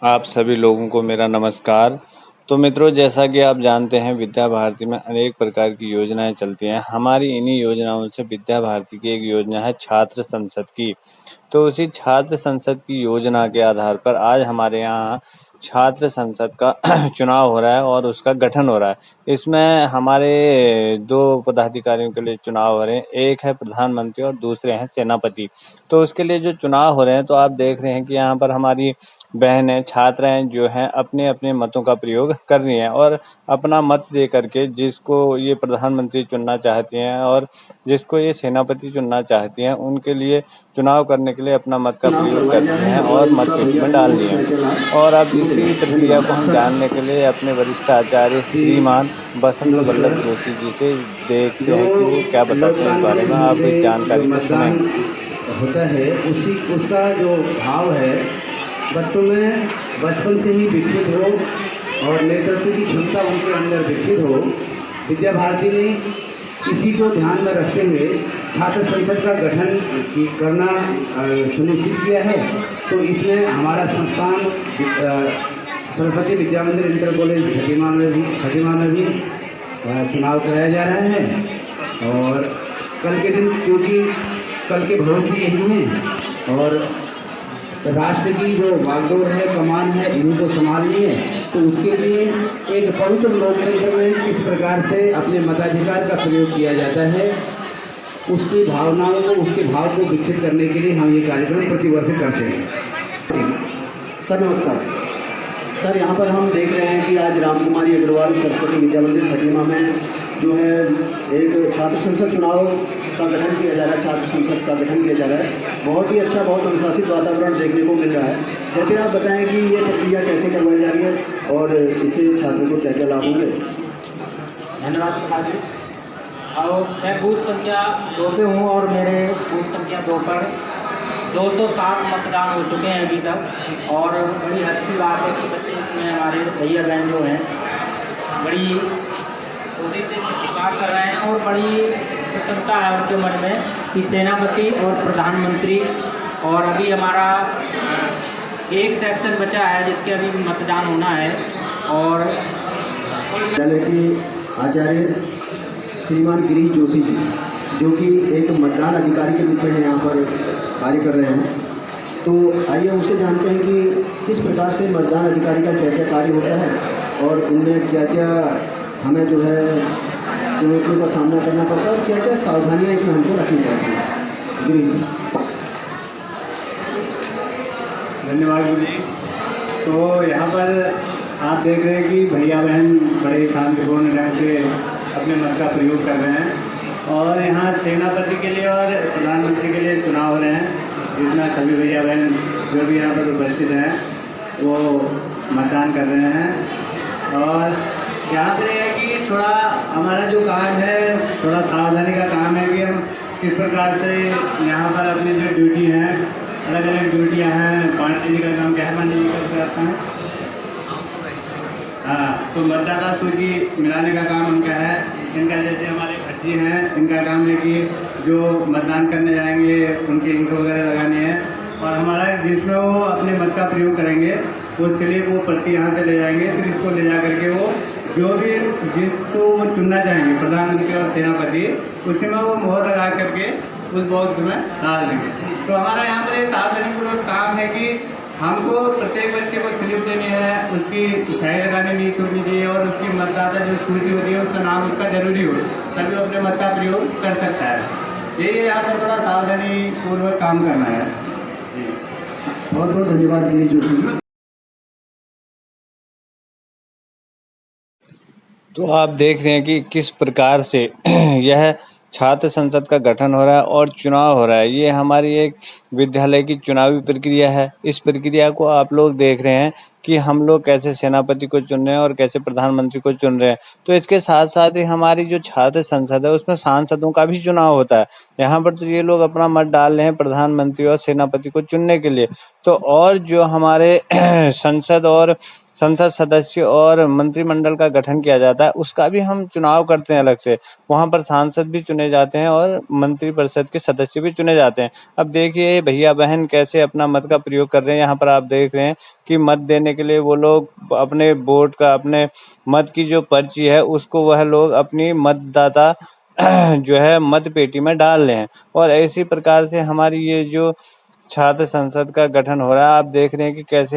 आप सभी लोगों को मेरा नमस्कार। तो मित्रों, जैसा कि आप जानते हैं, विद्या भारती में अनेक प्रकार की योजनाएं चलती हैं। हमारी इन्हीं योजनाओं से विद्या भारती की एक योजना है छात्र संसद की। तो उसी छात्र संसद की योजना के आधार पर आज हमारे यहाँ छात्र संसद का चुनाव हो रहा है और उसका गठन हो रहा है। इसमें हमारे 2 पदाधिकारियों के लिए चुनाव हो रहे हैं। एक है प्रधानमंत्री और दूसरे हैं सेनापति। तो उसके लिए जो चुनाव हो रहे हैं, तो आप देख रहे हैं कि यहाँ पर हमारी बहनें, छात्राएं जो हैं अपने-अपने मतों का प्रयोग कर रही हैं और अपना मत दे करके जिसको ये प्रधानमंत्री चुनना चाहती हैं और जिसको ये सेनापति चुनना चाहती हैं, उनके लिए चुनाव करने के लिए अपना मत का प्रयोग करती हैं और मत पेटी में डालनी है। और अब इसी प्रक्रिया को हम जानने के लिए अपने वरिष्ठ आचार्य श्रीमान बसंत वल्लभ जोशी जी से देखते हैं कि वो क्या बताते हैं इस बारे में। आप इस जानकारी को सुनें। होता है उसका जो भाव है बच्चों में बचपन से ही विकसित हो और नेतृत्व की क्षमता उनके अंदर विकसित हो। विद्या भारती ने इसी को ध्यान में रखते हुए छात्र संसद का गठन करना सुनिश्चित किया है। तो इसमें हमारा संस्थान सरस्वती विद्या मंदिर इंटर कॉलेज खटीमा में भी चुनाव कराया जा रहा है। और कल के दिन, क्योंकि कल के भरोसे यही हैं और राष्ट्र की जो बागडोर है, कमान है, इन्हीं को संभालनी है। तो उसके लिए एक पवित्र लोकतंत्र में किस प्रकार से अपने मताधिकार का प्रयोग किया जाता है, उसकी भावनाओं को, उसके भाव को विकसित करने के लिए हम ये कार्यक्रम प्रतिवर्ष करते हैं। सर नमस्कार। सर, यहाँ पर हम देख रहे हैं कि आज रामकुमारी अग्रवाल सरस्वती विद्या मंदिर खटीमा में जो है एक छात्र संसद चुनाव का गठन किया जा रहा है, छात्र संसद का गठन किया जा रहा है। बहुत ही अच्छा, बहुत अनुशासित वातावरण देखने को मिल रहा है। कृपया आप बताएं कि ये प्रक्रिया कैसे करवाई जा रही है और इससे छात्रों को क्या क्या लाभ होंगे। धन्यवाद। और मैं बूथ संख्या 2 पे हूँ और मेरे बूथ संख्या 2 पर 207 मतदान हो चुके हैं अभी तक। और बड़ी अच्छी बात है कि बच्चे इसमें हमारे भैया बहन जो हैं बड़ी खुशी से स्वीकार कर रहे हैं और बड़ी प्रसन्नता है उनके मन में कि सेनापति और प्रधानमंत्री। और अभी हमारा एक सेक्शन बचा है जिसके अभी मतदान होना है। और विद्यालय के आचार्य श्रीमान गिरीश जोशी जी, जो कि एक मतदान अधिकारी के रूप में यहाँ पर कार्य कर रहे हैं, तो आइए उनसे जानते हैं कि किस प्रकार से मतदान अधिकारी का क्या क्या कार्य होता है और उनमें क्या क्या हमें जो है चुनौतियों का सामना करना पड़ता है और क्या क्या सावधानियाँ इसमें हमको रखनी पड़ती है। गिरीश जी। धन्यवाद गुरु जी। तो यहाँ पर आप देख रहे हैं कि भैया बहन बड़े शांतिपूर्ण ढंग से अपने मत का प्रयोग कर रहे हैं और यहाँ सेनापति के लिए और प्रधानमंत्री के लिए चुनाव हो रहे हैं। जितना सभी भैया बहन जो भी यहाँ पर उपस्थित हैं वो मतदान कर रहे हैं। और यहाँ पर है कि थोड़ा हमारा जो काम है, थोड़ा सावधानी का काम है कि हम किस प्रकार से यहाँ पर अपनी जो ड्यूटी हैं, अलग अलग ड्यूटियाँ हैं। पानी जी का काम क्या है, पानी जी करते हैं। हाँ, तो मतदाता सूची मिलाने का काम उनका है। इनका जैसे हमारे भट्टी हैं, इनका काम है कि जो मतदान करने जाएंगे उनकी इंक वगैरह लगानी है। और हमारा जिसमें वो अपने मत का प्रयोग करेंगे वो स्लिप वो पर्ची यहाँ से ले जाएंगे। फिर इसको ले जा करके वो जो भी जिसको वो चुनना चाहेंगे, प्रधानमंत्री और सेनापति, उसी में वो मोहर लगा करके उस बॉक्स में डाल देंगे। तो हमारा यहाँ पर ये सावधानीपूर्वक काम है कि हमको प्रत्येक बच्चे को स्लिप देनी है, उसकी स्याही लगानी नहीं छोड़नी चाहिए और उसकी मतदाता जो सूची होती है उसका नाम उसका जरूरी हो, तभी वो अपने मत का प्रयोग कर सकता है। यही यहाँ पर थोड़ा सावधानी पूर्वक काम करना है। बहुत बहुत धन्यवाद गिरीश जोशी। तो आप देख रहे हैं कि किस प्रकार से यह छात्र संसद का गठन हो रहा है और चुनाव हो रहा है। ये हमारी एक विद्यालय की चुनावी प्रक्रिया है। इस प्रक्रिया को आप लोग देख रहे हैं कि हम लोग कैसे सेनापति को चुन रहे हैं और कैसे प्रधानमंत्री को चुन रहे हैं। तो इसके साथ साथ ही हमारी जो छात्र संसद है उसमें सांसदों का भी चुनाव होता है। यहाँ पर तो ये लोग अपना मत डाल रहे हैं प्रधानमंत्री और सेनापति को चुनने के लिए। तो और जो हमारे संसद और संसद सदस्य और मंत्रिमंडल का गठन किया जाता है, उसका भी हम चुनाव करते हैं अलग से। वहां पर सांसद भी चुने जाते हैं और मंत्रिपरिषद के सदस्य भी चुने जाते हैं। अब देखिए भैया बहन कैसे अपना मत का प्रयोग कर रहे हैं। यहाँ पर आप देख रहे हैं कि मत देने के लिए वो लोग अपने वोट का, अपने मत की जो पर्ची है उसको वह लोग अपनी मतदाता जो है मत पेटी में डाल रहे हैं। और इसी प्रकार से हमारी ये जो छात्र संसद का गठन हो रहा है, आप देख रहे हैं कि कैसे